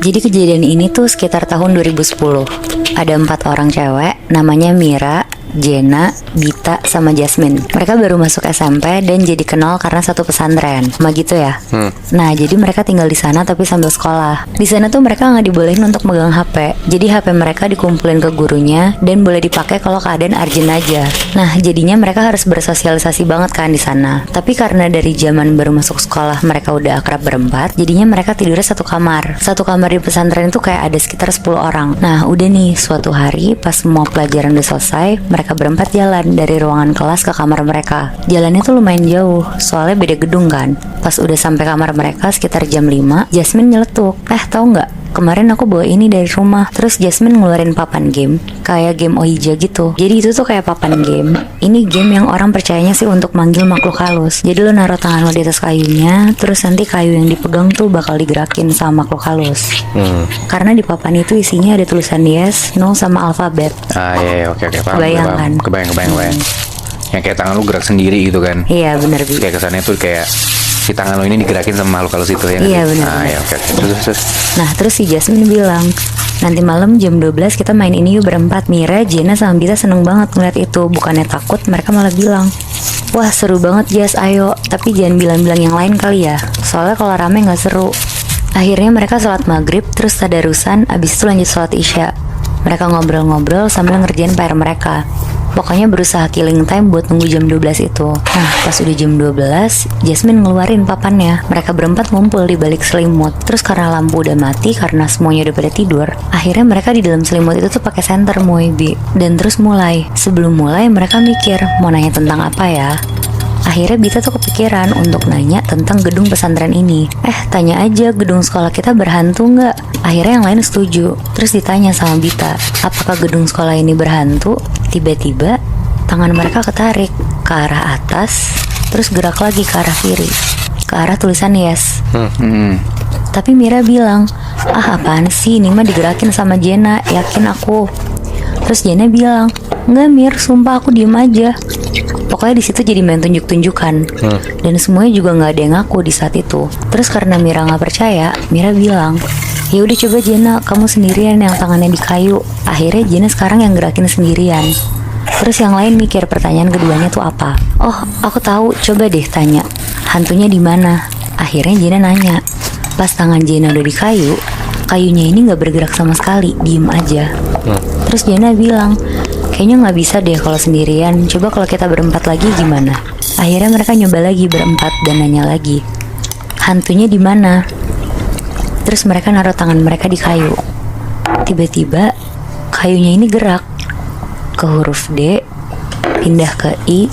Jadi kejadian ini tuh sekitar tahun 2010. Ada 4 orang cewek, namanya Mira, Jenna, Bita, sama Jasmine. Mereka baru masuk SMP dan jadi kenal karena satu pesantren. Sama gitu ya. Nah, jadi mereka tinggal di sana tapi sambil sekolah. Di sana tuh mereka nggak dibolehin untuk megang HP. Jadi HP mereka dikumpulin ke gurunya dan boleh dipakai kalau keadaan urgent aja. Nah, jadinya mereka harus bersosialisasi banget kan di sana. Tapi karena dari zaman baru masuk sekolah mereka udah akrab berempat, jadinya mereka tidurnya satu kamar. Satu kamar di pesantren itu kayak ada sekitar 10 orang. Nah, udah nih, suatu hari pas semua pelajaran udah selesai, mereka berempat jalan dari ruangan kelas ke kamar mereka. Jalannya tuh lumayan jauh, soalnya beda gedung kan. Pas udah sampai kamar mereka sekitar jam 5, Jasmine nyeletuk, tahu nggak? Kemarin aku bawa ini dari rumah. Terus Jasmine ngeluarin papan game, kayak game Ouija gitu. Jadi itu tuh kayak papan game. Ini game yang orang percayanya sih untuk manggil makhluk halus. Jadi lo naruh tangan lo di atas kayunya, terus nanti kayu yang dipegang tuh bakal digerakin sama makhluk halus. Karena di papan itu isinya ada tulisan yes, no, sama alfabet. Iya, oke, paham. Kebayang. Kebayang. Yang kayak tangan lu gerak sendiri gitu kan. Iya, bener, Bi. Kayak kesannya tuh kayak si tangan lo ini digerakin sama makhluk halus itu ya. Iya, benar. Iya, oke. Terus. Nah, terus si Jasmine bilang, nanti malam jam 12 kita main ini yuk berempat. Mira, Jenna, sama Bita seneng banget ngeliat itu. Bukannya takut, mereka malah bilang, wah seru banget Jas, ayo. Tapi jangan bilang-bilang yang lain kali ya, soalnya kalau rame gak seru. Akhirnya mereka sholat maghrib, terus tadarusan, abis itu lanjut sholat isya. Mereka ngobrol-ngobrol sambil ngerjain PR mereka. Pokoknya berusaha killing time buat nunggu jam 12 itu. Nah, pas udah jam 12, Jasmine ngeluarin papannya. Mereka berempat ngumpul di balik selimut. Terus karena lampu udah mati, karena semuanya udah pada tidur, akhirnya mereka di dalam selimut itu tuh pakai senter Moebi. Dan terus mulai. Sebelum mulai, mereka mikir mau nanya tentang apa ya. Akhirnya Bita tuh kepikiran untuk nanya tentang gedung pesantren ini. Tanya aja, gedung sekolah kita berhantu nggak? Akhirnya yang lain setuju. Terus ditanya sama Bita, apakah gedung sekolah ini berhantu? Tiba-tiba tangan mereka ketarik ke arah atas, terus gerak lagi ke arah kiri, ke arah tulisan yes. Tapi Mira bilang, apaan sih, ini mah digerakin sama Jenna, yakin aku. Terus Jenna bilang, nggak Mir, sumpah aku diem aja. Pokoknya di situ jadi main tunjuk-tunjukkan. Dan semuanya juga nggak ada yang ngaku di saat itu. Terus karena Mira nggak percaya, Mira bilang, ya udah coba Jenna, kamu sendirian yang tangannya di kayu. Akhirnya Jenna sekarang yang gerakin sendirian. Terus yang lain mikir pertanyaan keduanya tuh apa. Oh, aku tahu, coba deh tanya, hantunya di mana? Akhirnya Jenna nanya. Pas tangan Jenna udah di kayu, kayunya ini nggak bergerak sama sekali, diem aja. Terus Jenna bilang, kayaknya nggak bisa deh kalau sendirian. Coba kalau kita berempat lagi gimana? Akhirnya mereka nyoba lagi berempat dan nanya lagi, hantunya di mana? Terus mereka naruh tangan mereka di kayu. Tiba-tiba kayunya ini gerak ke huruf D, pindah ke I,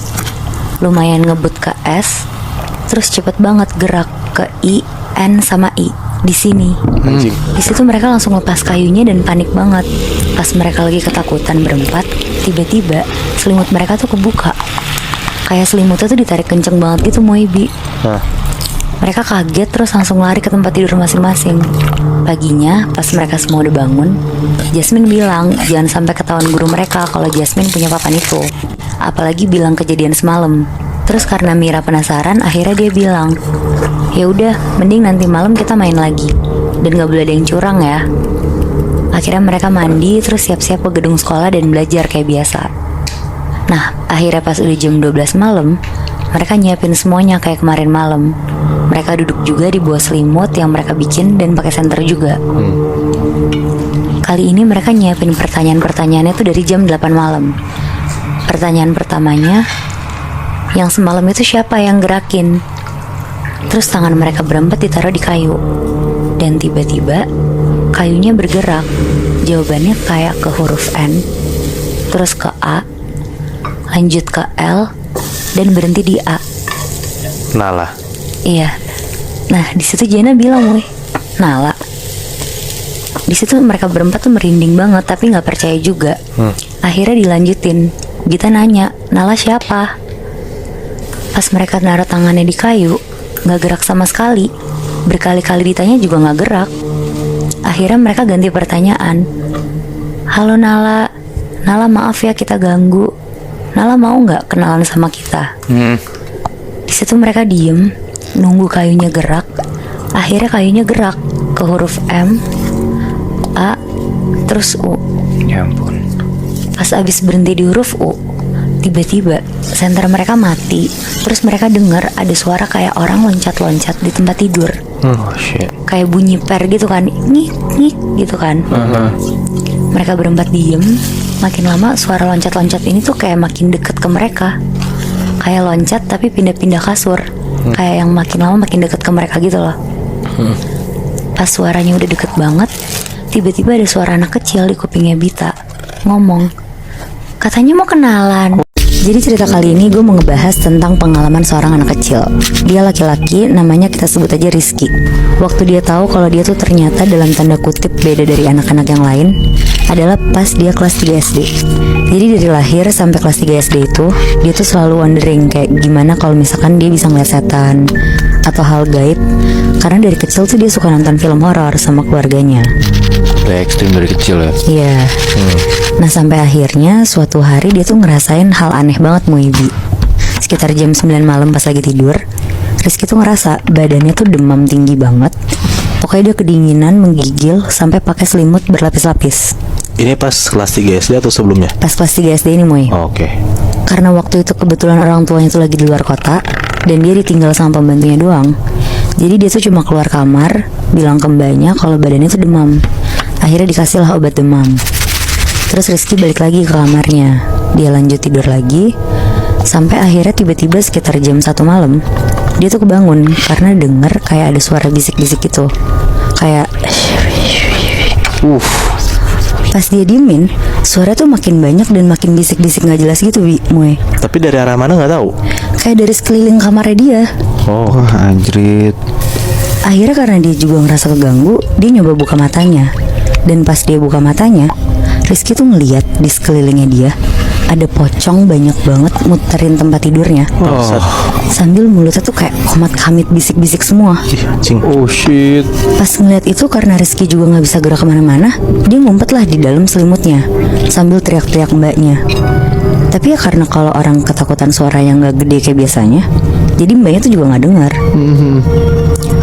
lumayan ngebut ke S, terus cepet banget gerak ke I, N sama I di sini. Di situ mereka langsung lepas kayunya dan panik banget. Pas mereka lagi ketakutan berempat, tiba-tiba selimut mereka tuh kebuka. Kayak selimutnya tuh ditarik kenceng banget gitu, Moebi. Mereka kaget terus langsung lari ke tempat tidur masing-masing. Paginya pas mereka semua udah bangun, Jasmine bilang jangan sampai ketahuan guru mereka kalau Jasmine punya papan itu, apalagi bilang kejadian semalam. Terus karena Mira penasaran, akhirnya dia bilang, ya udah, mending nanti malam kita main lagi dan gak boleh ada yang curang ya. Akhirnya mereka mandi terus siap-siap ke gedung sekolah dan belajar kayak biasa. Nah, akhirnya pas udah jam 12 malam, mereka nyiapin semuanya kayak kemarin malam. Mereka duduk juga di bawah selimut yang mereka bikin dan pakai senter juga. Kali ini mereka nyiapin pertanyaan-pertanyaannya tuh dari jam 8 malam. Pertanyaan pertamanya, yang semalam itu siapa yang gerakin? Terus tangan mereka berempat ditaruh di kayu. Dan tiba-tiba kayunya bergerak. Jawabannya kayak ke huruf N, terus ke A, lanjut ke L, dan berhenti di A. Nala. Iya. Nah, di situ Jenna bilang, weh, Nala. Di situ mereka berempat tuh merinding banget, tapi nggak percaya juga. Akhirnya dilanjutin. Gita nanya, Nala siapa? Pas mereka naruh tangannya di kayu, nggak gerak sama sekali. Berkali-kali ditanya juga nggak gerak. Akhirnya mereka ganti pertanyaan. Halo Nala, Nala maaf ya kita ganggu. Nala mau nggak kenalan sama kita? Di situ mereka diem, nunggu kayunya gerak. Akhirnya kayunya gerak ke huruf M, A, terus U. Ya ampun. Pas abis berhenti di huruf U, tiba-tiba senter mereka mati. Terus mereka dengar ada suara kayak orang loncat-loncat di tempat tidur. Oh shit. Kayak bunyi per gitu kan, ngik ngik gitu kan. Mereka berempat diem. Makin lama suara loncat-loncat ini tuh kayak makin deket ke mereka. Kayak loncat tapi pindah-pindah kasur. Kayak yang makin lama makin deket ke mereka gitu loh. Pas suaranya udah deket banget, tiba-tiba ada suara anak kecil di kupingnya Bita ngomong, katanya mau kenalan. Jadi cerita kali ini gue mau ngebahas tentang pengalaman seorang anak kecil. Dia laki-laki, namanya kita sebut aja Rizky. Waktu dia tahu kalau dia tuh ternyata dalam tanda kutip beda dari anak-anak yang lain adalah pas dia kelas 3 SD. Jadi dari lahir sampai kelas 3 SD itu dia tuh selalu wondering kayak gimana kalau misalkan dia bisa ngeliat setan atau hal gaib. Karena dari kecil tuh dia suka nonton film horor sama keluarganya. Udah ekstrim dari kecil ya. Iya. Nah sampai akhirnya suatu hari dia tuh ngerasain hal aneh banget Muibi. Sekitar jam 9 malam pas lagi tidur, Rizky tuh ngerasa badannya tuh demam tinggi banget. Pokoknya dia kedinginan, menggigil, sampai pakai selimut berlapis-lapis. Ini pas kelas 3 SD atau sebelumnya? Pas kelas 3 SD ini Moy. Oke. Karena waktu itu kebetulan orang tuanya tuh lagi di luar kota dan dia ditinggal sama pembantunya doang. Jadi dia tuh cuma keluar kamar, bilang ke mbaknya kalau badannya tuh demam. Akhirnya dikasih lah obat demam. Terus Rizky balik lagi ke kamarnya. Dia lanjut tidur lagi. Sampai akhirnya tiba-tiba sekitar jam 1 malam dia tuh kebangun karena denger kayak ada suara bisik-bisik gitu. Kayak Pas dia diemin, suara tuh makin banyak dan makin bisik-bisik gak jelas gitu Moy. Tapi dari arah mana nggak tahu? Kayak dari sekeliling kamarnya dia. Oh. Wah anjrit. Akhirnya karena dia juga ngerasa keganggu, dia nyoba buka matanya. Dan pas dia buka matanya, Rizky tuh ngeliat di sekelilingnya dia ada pocong banyak banget muterin tempat tidurnya. Sambil mulutnya tuh kayak komat kamit bisik-bisik semua. Ih, anjing. Oh shit. Pas ngeliat itu karena Rizky juga gak bisa gerak kemana-mana, dia ngumpet lah di dalam selimutnya sambil teriak-teriak mbaknya. Tapi ya karena kalau orang ketakutan suara yang gak gede kayak biasanya, jadi mbaknya tuh juga gak dengar.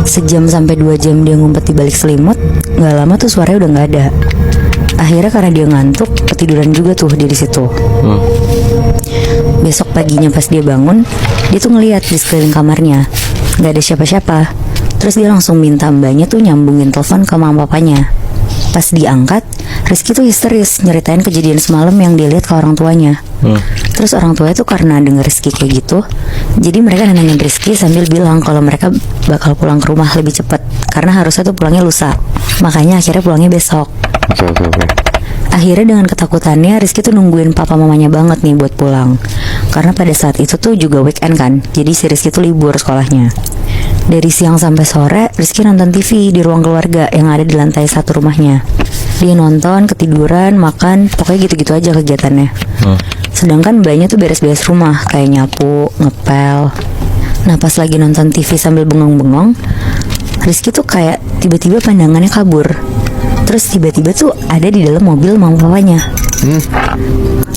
Sejam sampai 2 jam dia ngumpet di balik selimut, gak lama tuh suaranya udah gak ada. Akhirnya karena dia ngantuk, ketiduran juga tuh dia di situ. Besok paginya pas dia bangun, dia tuh ngeliat di sekeliling kamarnya gak ada siapa-siapa. Terus dia langsung minta mbaknya tuh nyambungin telepon ke mama papanya. Pas diangkat, Rizky tuh histeris nyeritain kejadian semalam yang dia lihat ke orang tuanya. Terus orang tuanya tuh karena denger Rizky kayak gitu, jadi mereka nenangin Rizky sambil bilang kalau mereka bakal pulang ke rumah lebih cepat karena harusnya tuh pulangnya lusa. Makanya akhirnya pulangnya besok. Oke. Akhirnya dengan ketakutannya Rizky tuh nungguin papa mamanya banget nih buat pulang. Karena pada saat itu tuh juga weekend kan, jadi si Rizky tuh libur sekolahnya. Dari siang sampai sore Rizky nonton TV di ruang keluarga yang ada di lantai 1 rumahnya. Dia nonton, ketiduran, makan, pokoknya gitu-gitu aja kegiatannya. Sedangkan mbaknya tuh beres-beres rumah, kayak nyapu, ngepel. Nah pas lagi nonton TV sambil bengong-bengong, Rizky tuh kayak tiba-tiba pandangannya kabur. Terus tiba-tiba tuh ada di dalam mobil mama papanya.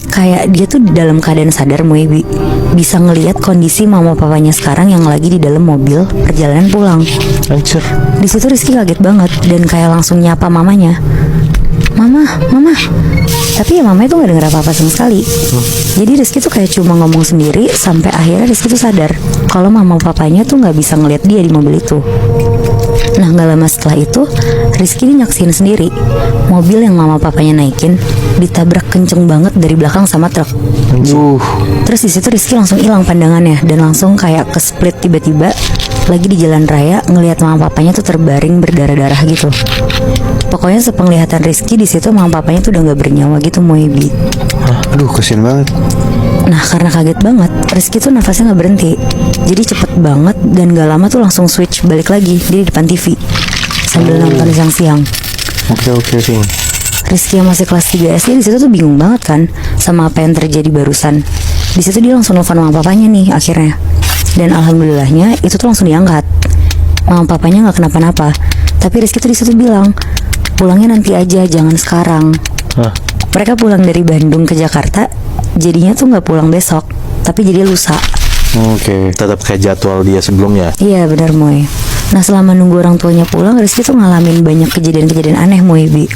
Kayak dia tuh dalam keadaan sadar Moebi, bisa ngelihat kondisi mama papanya sekarang yang lagi di dalam mobil perjalanan pulang. Anjir. Di situ Rizky kaget banget dan kayak langsung nyapa mamanya. Mama. Tapi ya mama itu gak denger apa-apa sama sekali. Jadi Rizky tuh kayak cuma ngomong sendiri sampai akhirnya Rizky tuh sadar kalau mama papanya tuh gak bisa ngeliat dia di mobil itu. Nah gak lama setelah itu Rizky nyaksiin sendiri mobil yang mama papanya naikin ditabrak kenceng banget dari belakang sama truk. Terus di situ Rizky langsung hilang pandangannya dan langsung kayak ke split tiba-tiba lagi di jalan raya ngelihat mama papanya tuh terbaring berdarah-darah gitu. Pokoknya sepenglihatan Rizky di situ mama papanya tuh udah gak bernyawa gitu Moebi. Aduh kasian banget. Nah karena kaget banget Rizky tuh nafasnya gak berhenti. Jadi cepet banget dan gak lama tuh langsung switch balik lagi di depan TV sambil nonton siang-siang. Oke. Rizky yang masih kelas 3 SD di situ tuh bingung banget kan sama apa yang terjadi barusan. Di situ dia langsung nelfon mama papanya nih akhirnya. Dan alhamdulillahnya itu tuh langsung diangkat. Mama papanya nggak kenapa-napa. Tapi Rizky tuh di situ bilang pulangnya nanti aja, jangan sekarang. Mereka pulang dari Bandung ke Jakarta, jadinya tuh nggak pulang besok, tapi jadi lusa. Oke. Tetap kayak jadwal dia sebelumnya. Iya benar Moy. Nah selama nunggu orang tuanya pulang, Rizky tuh ngalamin banyak kejadian-kejadian aneh Moy Bi.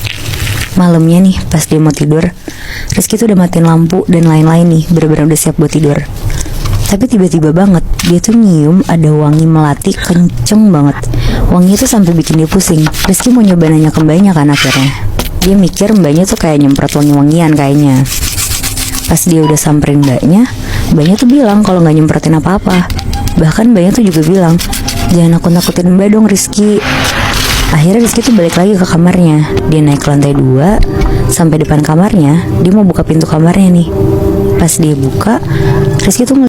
Malamnya nih pas dia mau tidur, Rizky tuh udah matiin lampu dan lain-lain nih, bener-bener udah siap buat tidur. Tapi tiba-tiba banget dia tuh nyium ada wangi melati kenceng banget. Wangi itu sampai bikin dia pusing. Rizky mau nyoba nanya ke mbaknya kan akhirnya. Dia mikir mbaknya tuh kayak nyemprot wangi-wangian kayaknya. Pas dia udah samperin mbaknya tuh bilang kalau nggak nyemprotin apa-apa. Bahkan mbaknya tuh juga bilang, jangan nakut-nakutin mbak dong Rizky. Akhirnya Rizky tuh balik lagi ke kamarnya. Dia naik ke lantai 2 sampai depan kamarnya. Dia mau buka pintu kamarnya nih. Pas dia buka, Rizky tuh